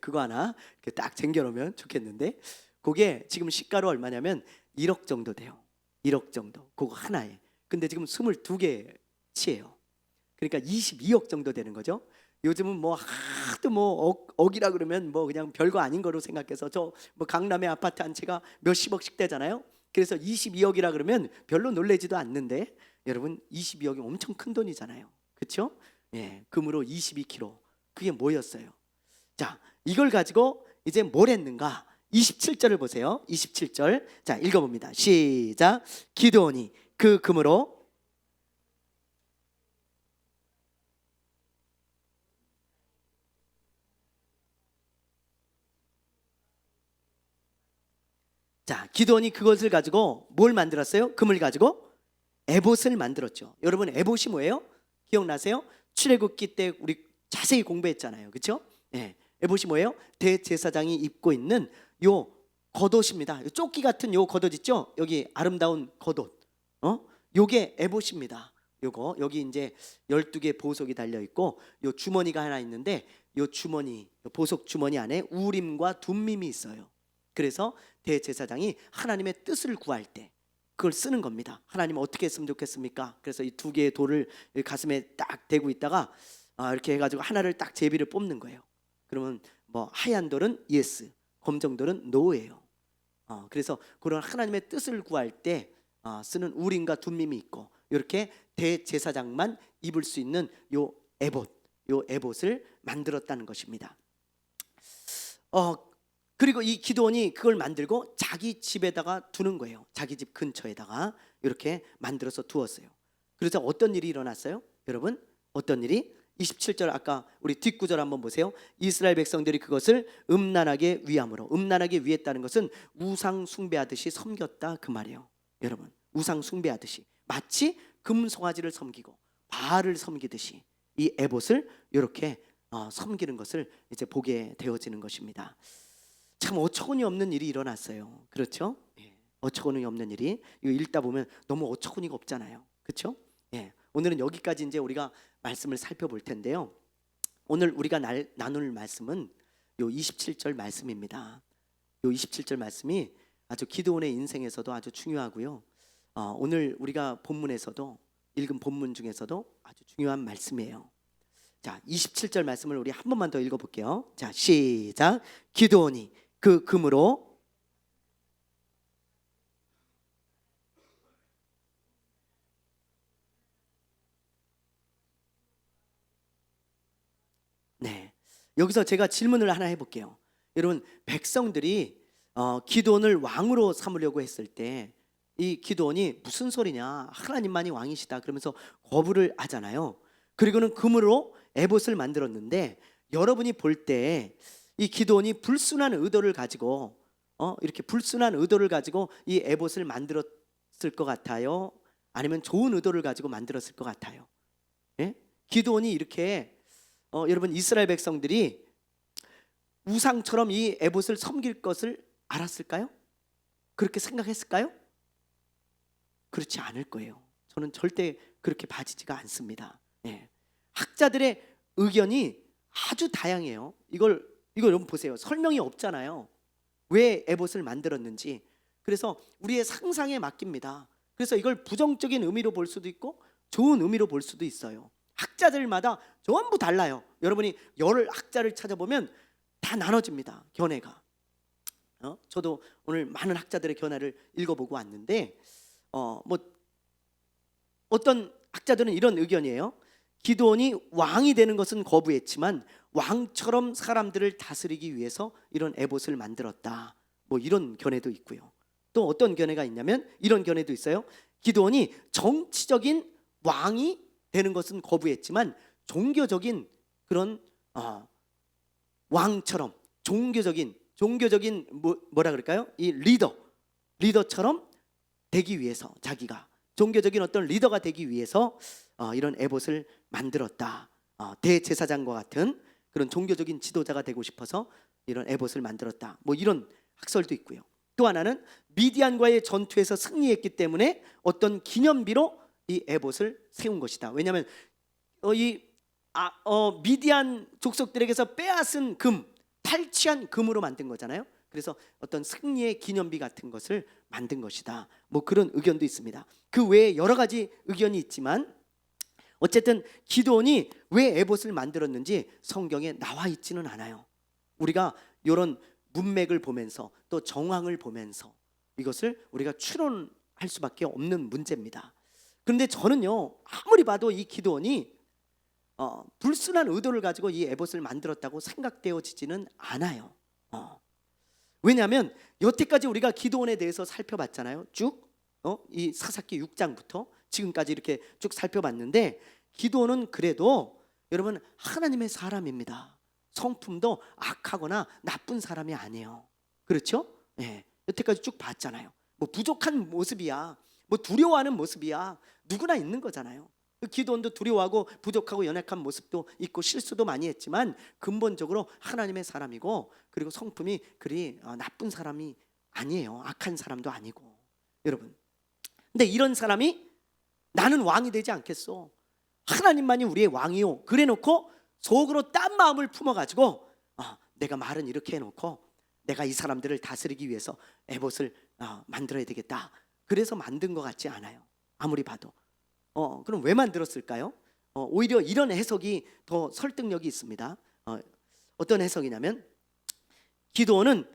그거 하나 이렇게 딱 쟁겨놓으면 좋겠는데, 그게 지금 시가로 얼마냐면 1억 정도 돼요. 1억 정도. 그거 하나에. 근데 지금 22개치예요. 그러니까 22억 정도 되는 거죠. 요즘은 뭐 하도 뭐 억이라 그러면 뭐 그냥 별거 아닌 거로 생각해서 저 뭐 강남의 아파트 한 채가 몇십억씩 되잖아요. 그래서 22억이라 그러면 별로 놀라지도 않는데 여러분 22억이 엄청 큰 돈이잖아요, 그렇죠? 금으로 22kg. 그게 뭐였어요? 자, 이걸 가지고 이제 뭘 했는가? 27절을 보세요. 27절. 자, 읽어봅니다. 시작. 기드온이 그 금으로 자, 기드온이 그것을 가지고 뭘 만들었어요? 금을 가지고 에봇을 만들었죠. 여러분 에봇이 뭐예요? 기억나세요? 출애굽기 때 우리 자세히 공부했잖아요, 그렇죠? 에봇이 뭐예요? 대제사장이 입고 있는 요 겉옷입니다. 요 조끼 같은 요 겉옷 있죠? 여기 아름다운 겉옷. 요게 에봇입니다. 요거 여기 이제 12개 보석이 달려 있고 요 주머니가 하나 있는데 요 주머니, 요 보석 주머니 안에 우림과 둠밈이 있어요. 그래서 대제사장이 하나님의 뜻을 구할 때 그걸 쓰는 겁니다. 하나님 어떻게 했으면 좋겠습니까? 그래서 이 두 개의 돌을 가슴에 딱 대고 있다가 이렇게 해가지고 하나를 딱 제비를 뽑는 거예요. 그러면 뭐 하얀 돌은 예스, 검정 돌은 노예요. 그래서 그런 하나님의 뜻을 구할 때 쓰는 우림과 둠밈이 있고, 이렇게 대제사장만 입을 수 있는 요 에봇을 만들었다는 것입니다. 그리고 이 기드온이 그걸 만들고 자기 집에다가 두는 거예요. 자기 집 근처에다가 이렇게 만들어서 두었어요. 그래서 어떤 일이 일어났어요? 여러분, 어떤 일이? 27절 아까 우리 뒷구절 한번 보세요. 이스라엘 백성들이 그것을 음란하게 위함으로. 음란하게 위했다는 것은 우상 숭배하듯이 섬겼다, 그 말이에요. 여러분, 우상 숭배하듯이 마치 금송아지를 섬기고 바알을 섬기듯이 이 에봇을 이렇게 섬기는 것을 이제 보게 되어지는 것입니다. 참 어처구니 없는 일이 일어났어요. 그렇죠? 어처구니 없는 일이, 이거 읽다 보면 너무 어처구니가 없잖아요, 그렇죠? 오늘은 여기까지 이제 우리가 말씀을 살펴볼 텐데요. 오늘 우리가 나눌 말씀은 요 27절 말씀입니다. 요 27절 말씀이 아주 기드온의 인생에서도 아주 중요하고요. 오늘 우리가 본문에서도 읽은 본문 중에서도 아주 중요한 말씀이에요. 자, 27절 말씀을 우리 한 번만 더 읽어볼게요. 자, 시작. 기드온이 그 금으로 여기서 제가 질문을 하나 해볼게요. 여러분, 백성들이 기드온을 왕으로 삼으려고 했을 때 이 기드온이 무슨 소리냐, 하나님만이 왕이시다 그러면서 거부를 하잖아요. 그리고는 금으로 에봇을 만들었는데 여러분이 볼 때 이 기드온이 불순한 의도를 가지고 이렇게 불순한 의도를 가지고 이 에봇을 만들었을 것 같아요? 아니면 좋은 의도를 가지고 만들었을 것 같아요? 예? 기드온이 이렇게 여러분 이스라엘 백성들이 우상처럼 이 에봇을 섬길 것을 알았을까요? 그렇게 생각했을까요? 그렇지 않을 거예요. 저는 절대 그렇게 봐지지가 않습니다. 예. 학자들의 의견이 아주 다양해요. 이걸 여러분 보세요. 설명이 없잖아요. 왜 에봇을 만들었는지. 그래서 우리의 상상에 맡깁니다. 그래서 이걸 부정적인 의미로 볼 수도 있고 좋은 의미로 볼 수도 있어요. 학자들마다 전부 달라요. 여러분이 여러 학자를 찾아보면 다 나눠집니다. 견해가. 저도 오늘 많은 학자들의 견해를 읽어보고 왔는데 어떤 학자들은 이런 의견이에요. 기드온이 왕이 되는 것은 거부했지만 왕처럼 사람들을 다스리기 위해서 이런 에봇을 만들었다. 이런 견해도 있고요. 또 어떤 견해가 있냐면 이런 견해도 있어요. 기드온이 정치적인 왕이 되는 것은 거부했지만 종교적인 그런 왕처럼 종교적인 뭐라 그럴까요? 이 리더처럼 되기 위해서 자기가 종교적인 어떤 리더가 되기 위해서 이런 에봇을 만들었다. 대제사장과 같은 그런 종교적인 지도자가 되고 싶어서 이런 에봇을 만들었다. 이런 학설도 있고요. 또 하나는 미디안과의 전투에서 승리했기 때문에 어떤 기념비로 이 에봇을 세운 것이다. 왜냐하면 미디안 족속들에게서 빼앗은 탈취한 금으로 만든 거잖아요. 그래서 어떤 승리의 기념비 같은 것을 만든 것이다. 그런 의견도 있습니다. 그 외에 여러 가지 의견이 있지만 어쨌든 기드온이 왜 에봇을 만들었는지 성경에 나와 있지는 않아요. 우리가 이런 문맥을 보면서 또 정황을 보면서 이것을 우리가 추론할 수밖에 없는 문제입니다. 그런데 저는요, 아무리 봐도 이 기드온이 불순한 의도를 가지고 이 에봇을 만들었다고 생각되어지지는 않아요. 왜냐하면 여태까지 우리가 기드온에 대해서 살펴봤잖아요. 쭉 이 사사기 6장부터 지금까지 이렇게 쭉 살펴봤는데 기드온은 그래도 여러분 하나님의 사람입니다. 성품도 악하거나 나쁜 사람이 아니에요. 그렇죠? 네. 여태까지 쭉 봤잖아요. 부족한 모습이야, 두려워하는 모습이야, 누구나 있는 거잖아요. 기드온도 두려워하고 부족하고 연약한 모습도 있고 실수도 많이 했지만 근본적으로 하나님의 사람이고 그리고 성품이 그리 나쁜 사람이 아니에요. 악한 사람도 아니고. 여러분, 근데 이런 사람이 나는 왕이 되지 않겠소, 하나님만이 우리의 왕이요, 그래놓고 속으로 딴 마음을 품어가지고 내가 말은 이렇게 해놓고 내가 이 사람들을 다스리기 위해서 에봇을 만들어야 되겠다, 그래서 만든 것 같지 않아요. 아무리 봐도. 그럼 왜 만들었을까요? 오히려 이런 해석이 더 설득력이 있습니다. 어떤 해석이냐면 기드온은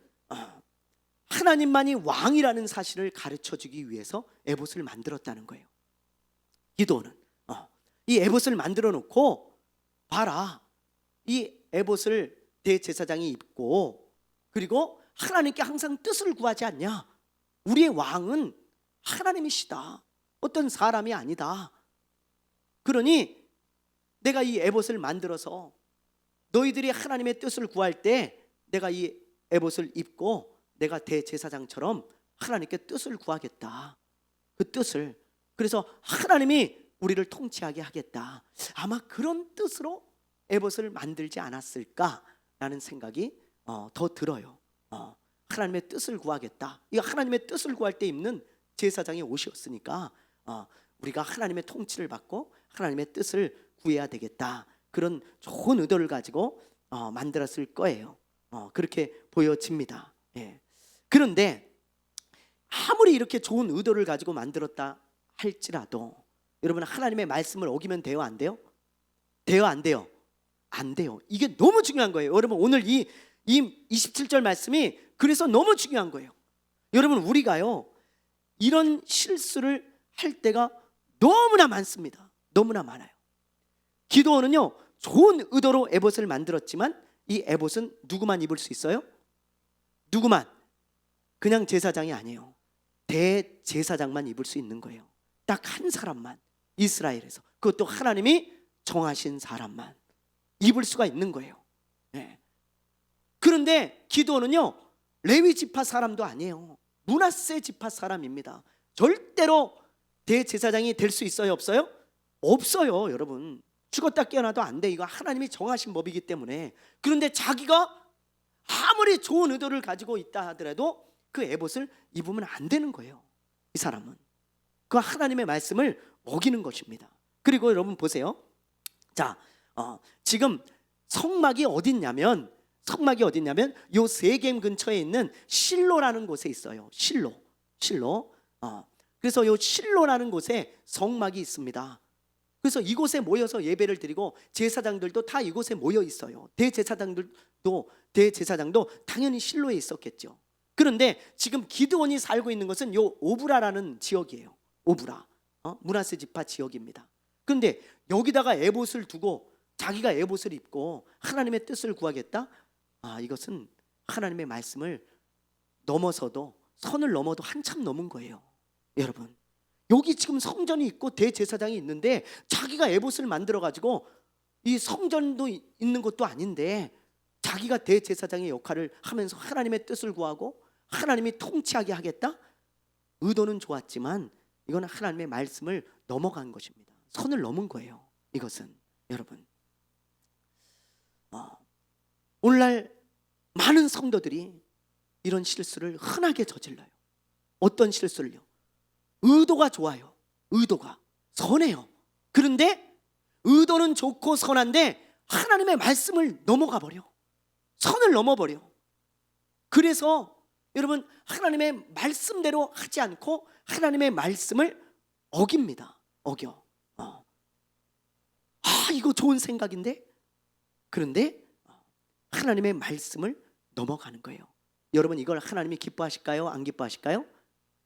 하나님만이 왕이라는 사실을 가르쳐주기 위해서 에봇을 만들었다는 거예요. 기드온은 이 에봇을 만들어 놓고 봐라, 이 에봇을 대제사장이 입고 그리고 하나님께 항상 뜻을 구하지 않냐, 우리의 왕은 하나님이시다, 어떤 사람이 아니다. 그러니 내가 이 에봇을 만들어서 너희들이 하나님의 뜻을 구할 때 내가 이 에봇을 입고 내가 대제사장처럼 하나님께 뜻을 구하겠다. 그 뜻을, 그래서 하나님이 우리를 통치하게 하겠다. 아마 그런 뜻으로 에봇을 만들지 않았을까라는 생각이 더 들어요. 하나님의 뜻을 구하겠다. 이 하나님의 뜻을 구할 때 입는 제사장의 옷이었으니까 우리가 하나님의 통치를 받고 하나님의 뜻을 구해야 되겠다, 그런 좋은 의도를 가지고 만들었을 거예요. 그렇게 보여집니다. 예. 그런데 아무리 이렇게 좋은 의도를 가지고 만들었다 할지라도 여러분 하나님의 말씀을 어기면 돼요, 안 돼요? 돼요, 안 돼요? 안 돼요. 이게 너무 중요한 거예요. 여러분 오늘 이 27절 말씀이 그래서 너무 중요한 거예요. 여러분 우리가요 이런 실수를 할 때가 너무나 많습니다. 너무나 많아요. 기드온은요 좋은 의도로 에봇을 만들었지만 이 에봇은 누구만 입을 수 있어요? 누구만? 그냥 제사장이 아니에요. 대제사장만 입을 수 있는 거예요. 딱 한 사람만, 이스라엘에서, 그것도 하나님이 정하신 사람만 입을 수가 있는 거예요. 네. 그런데 기드온은요 레위 지파 사람도 아니에요. 므낫세 지파 사람입니다. 절대로 대제사장이 될 수 있어요, 없어요? 없어요, 여러분. 죽었다 깨어나도 안 돼. 이거 하나님이 정하신 법이기 때문에. 그런데 자기가 아무리 좋은 의도를 가지고 있다 하더라도 그 에봇을 입으면 안 되는 거예요. 이 사람은 그 하나님의 말씀을 어기는 것입니다. 그리고 여러분 보세요. 자, 지금 성막이 어딨냐면 요 세겜 근처에 있는 실로라는 곳에 있어요. 실로. 그래서 요 실로라는 곳에 성막이 있습니다. 그래서 이곳에 모여서 예배를 드리고 제사장들도 다 이곳에 모여 있어요. 대제사장도 당연히 실로에 있었겠죠. 그런데 지금 기드온이 살고 있는 것은 요 오브라라는 지역이에요. 오브라, 므낫세 지파 지역입니다. 그런데 여기다가 에봇을 두고 자기가 에봇을 입고 하나님의 뜻을 구하겠다? 이것은 하나님의 말씀을 넘어서도, 선을 넘어도 한참 넘은 거예요. 여러분, 여기 지금 성전이 있고 대제사장이 있는데 자기가 에봇을 만들어 가지고 이 성전도 있는 것도 아닌데 자기가 대제사장의 역할을 하면서 하나님의 뜻을 구하고 하나님이 통치하게 하겠다? 의도는 좋았지만 이건 하나님의 말씀을 넘어간 것입니다. 선을 넘은 거예요. 이것은 여러분, 오늘날 많은 성도들이 이런 실수를 흔하게 저질러요. 어떤 실수를요? 의도가 좋아요. 의도가 선해요. 그런데 의도는 좋고 선한데 하나님의 말씀을 넘어가 버려. 선을 넘어버려. 그래서 여러분, 하나님의 말씀대로 하지 않고 하나님의 말씀을 어깁니다. 어겨. 이거 좋은 생각인데? 그런데 하나님의 말씀을 넘어가는 거예요. 여러분, 이걸 하나님이 기뻐하실까요? 안 기뻐하실까요?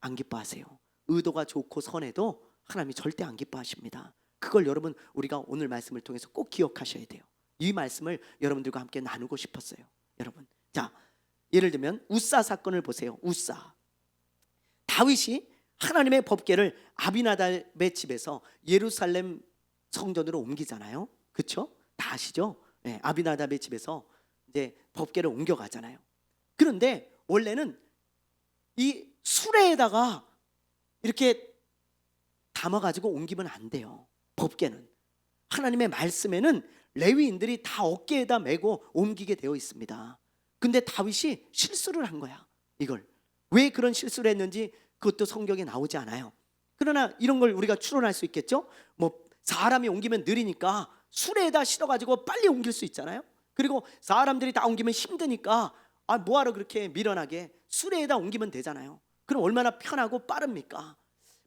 안 기뻐하세요. 의도가 좋고 선해도 하나님이 절대 안 기뻐하십니다. 그걸 여러분, 우리가 오늘 말씀을 통해서 꼭 기억하셔야 돼요. 이 말씀을 여러분들과 함께 나누고 싶었어요. 여러분, 자, 예를 들면 우사 사건을 보세요. 우사, 다윗이 하나님의 법궤를 아비나답의 집에서 예루살렘 성전으로 옮기잖아요. 그렇죠? 다 아시죠? 네, 아비나답의 집에서 이제 법궤를 옮겨가잖아요. 그런데 원래는 이 수레에다가 이렇게 담아가지고 옮기면 안 돼요. 법궤는 하나님의 말씀에는 레위인들이 다 어깨에다 메고 옮기게 되어 있습니다. 근데 다윗이 실수를 한 거야. 이걸 왜 그런 실수를 했는지 그것도 성경에 나오지 않아요. 그러나 이런 걸 우리가 추론할 수 있겠죠. 뭐 사람이 옮기면 느리니까 수레에다 실어가지고 빨리 옮길 수 있잖아요. 그리고 사람들이 다 옮기면 힘드니까 뭐하러 그렇게 미련하게 수레에다 옮기면 되잖아요. 그럼 얼마나 편하고 빠릅니까?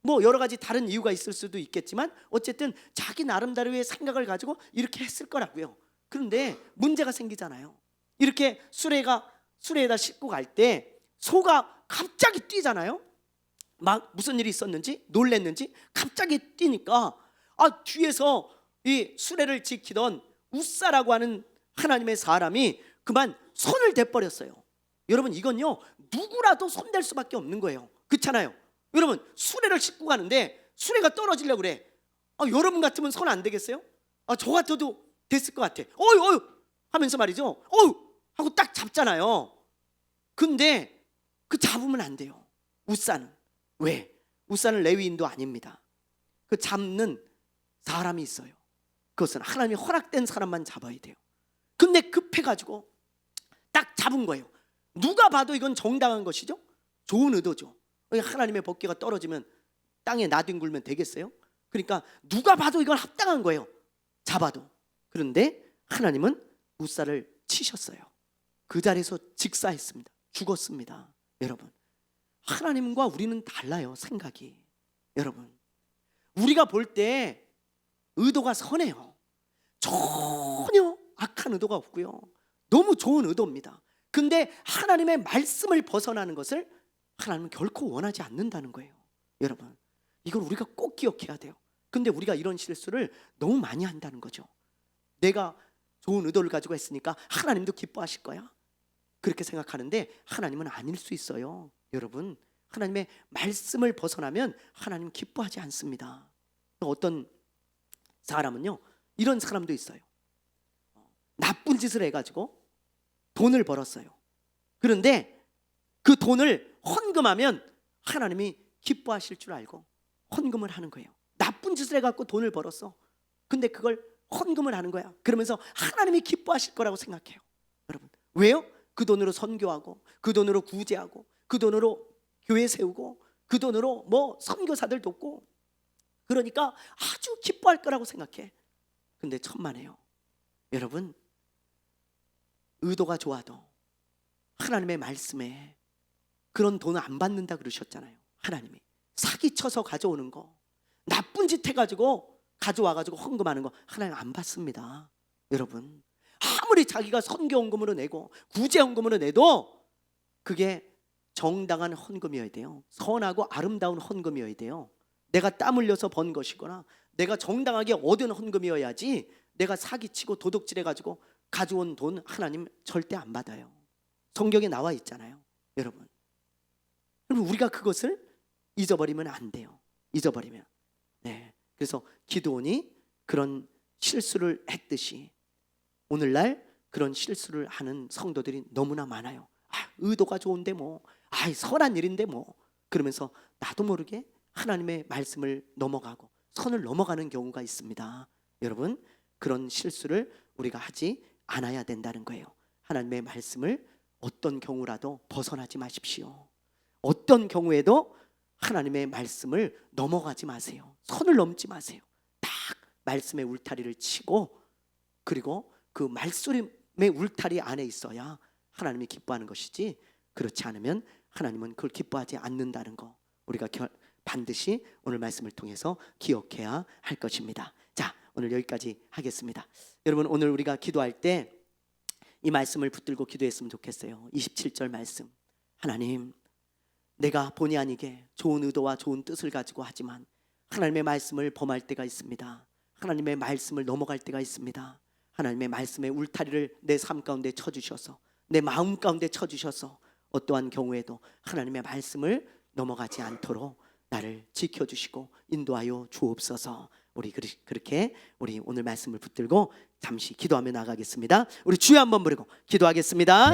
뭐 여러 가지 다른 이유가 있을 수도 있겠지만 어쨌든 자기 나름대로의 생각을 가지고 이렇게 했을 거라고요. 그런데 문제가 생기잖아요. 이렇게 수레에다 싣고 갈 때 소가 갑자기 뛰잖아요. 막 무슨 일이 있었는지 놀랬는지 갑자기 뛰니까 뒤에서 이 수레를 지키던 우사라고 하는 하나님의 사람이 그만 손을 대버렸어요. 여러분, 이건요 누구라도 손댈 수밖에 없는 거예요. 그렇잖아요. 여러분, 수레를 싣고 가는데 수레가 떨어지려고 그래. 여러분 같으면 손 안 되겠어요? 저 같아도 됐을 것 같아. 어휴 하면서 말이죠. 하고 딱 잡잖아요. 근데 그 잡으면 안 돼요. 우사는. 왜? 우사는 레위인도 아닙니다. 그 잡는 사람이 있어요. 그것은 하나님이 허락된 사람만 잡아야 돼요. 근데 급해가지고 딱 잡은 거예요. 누가 봐도 이건 정당한 것이죠. 좋은 의도죠. 하나님의 법궤가 떨어지면 땅에 나뒹굴면 되겠어요? 그러니까 누가 봐도 이건 합당한 거예요. 잡아도. 그런데 하나님은 우사를 치셨어요. 그 자리에서 직사했습니다. 죽었습니다. 여러분, 하나님과 우리는 달라요. 생각이. 여러분, 우리가 볼 때 의도가 선해요. 전혀 악한 의도가 없고요. 너무 좋은 의도입니다. 근데 하나님의 말씀을 벗어나는 것을 하나님은 결코 원하지 않는다는 거예요. 여러분, 이걸 우리가 꼭 기억해야 돼요. 근데 우리가 이런 실수를 너무 많이 한다는 거죠. 내가 좋은 의도를 가지고 했으니까 하나님도 기뻐하실 거야, 그렇게 생각하는데 하나님은 아닐 수 있어요. 여러분, 하나님의 말씀을 벗어나면 하나님 기뻐하지 않습니다. 어떤 사람은요, 이런 사람도 있어요. 나쁜 짓을 해가지고 돈을 벌었어요. 그런데 그 돈을 헌금하면 하나님이 기뻐하실 줄 알고 헌금을 하는 거예요. 나쁜 짓을 해갖고 돈을 벌었어. 근데 그걸 헌금을 하는 거야. 그러면서 하나님이 기뻐하실 거라고 생각해요. 여러분, 왜요? 그 돈으로 선교하고, 그 돈으로 구제하고, 그 돈으로 교회 세우고, 그 돈으로 뭐 선교사들 돕고, 그러니까 아주 기뻐할 거라고 생각해. 근데 천만에요. 여러분, 의도가 좋아도 하나님의 말씀에 그런 돈을 안 받는다 그러셨잖아요. 하나님이 사기쳐서 가져오는 거, 나쁜 짓 해가지고 가져와가지고 헌금하는 거 하나님 안 받습니다. 여러분, 아무리 자기가 선교헌금으로 내고 구제헌금으로 내도 그게 정당한 헌금이어야 돼요. 선하고 아름다운 헌금이어야 돼요. 내가 땀 흘려서 번 것이거나 내가 정당하게 얻은 헌금이어야지, 내가 사기치고 도둑질해가지고 가져온 돈 하나님 절대 안 받아요. 성경에 나와 있잖아요. 여러분, 우리가 그것을 잊어버리면 안 돼요. 잊어버리면. 네. 그래서 기드온이 그런 실수를 했듯이 오늘날 그런 실수를 하는 성도들이 너무나 많아요. 의도가 좋은데 뭐, 선한 일인데 뭐, 그러면서 나도 모르게 하나님의 말씀을 넘어가고 선을 넘어가는 경우가 있습니다. 여러분, 그런 실수를 우리가 하지 않아야 된다는 거예요. 하나님의 말씀을 어떤 경우라도 벗어나지 마십시오. 어떤 경우에도 하나님의 말씀을 넘어가지 마세요. 선을 넘지 마세요. 딱 말씀의 울타리를 치고, 그리고 그 말씀의 울타리 안에 있어야 하나님이 기뻐하는 것이지, 그렇지 않으면 하나님은 그걸 기뻐하지 않는다는 거, 우리가 반드시 오늘 말씀을 통해서 기억해야 할 것입니다. 자, 오늘 여기까지 하겠습니다. 여러분, 오늘 우리가 기도할 때 이 말씀을 붙들고 기도했으면 좋겠어요. 27절 말씀, 하나님, 내가 본의 아니게 좋은 의도와 좋은 뜻을 가지고 하지만 하나님의 말씀을 범할 때가 있습니다. 하나님의 말씀을 넘어갈 때가 있습니다. 하나님의 말씀의 울타리를 내 삶 가운데 쳐주셔서, 내 마음 가운데 쳐주셔서 어떠한 경우에도 하나님의 말씀을 넘어가지 않도록 나를 지켜주시고 인도하여 주옵소서. 우리 그렇게 우리 오늘 말씀을 붙들고 잠시 기도하며 나가겠습니다. 우리 주여 한번 부르고 기도하겠습니다.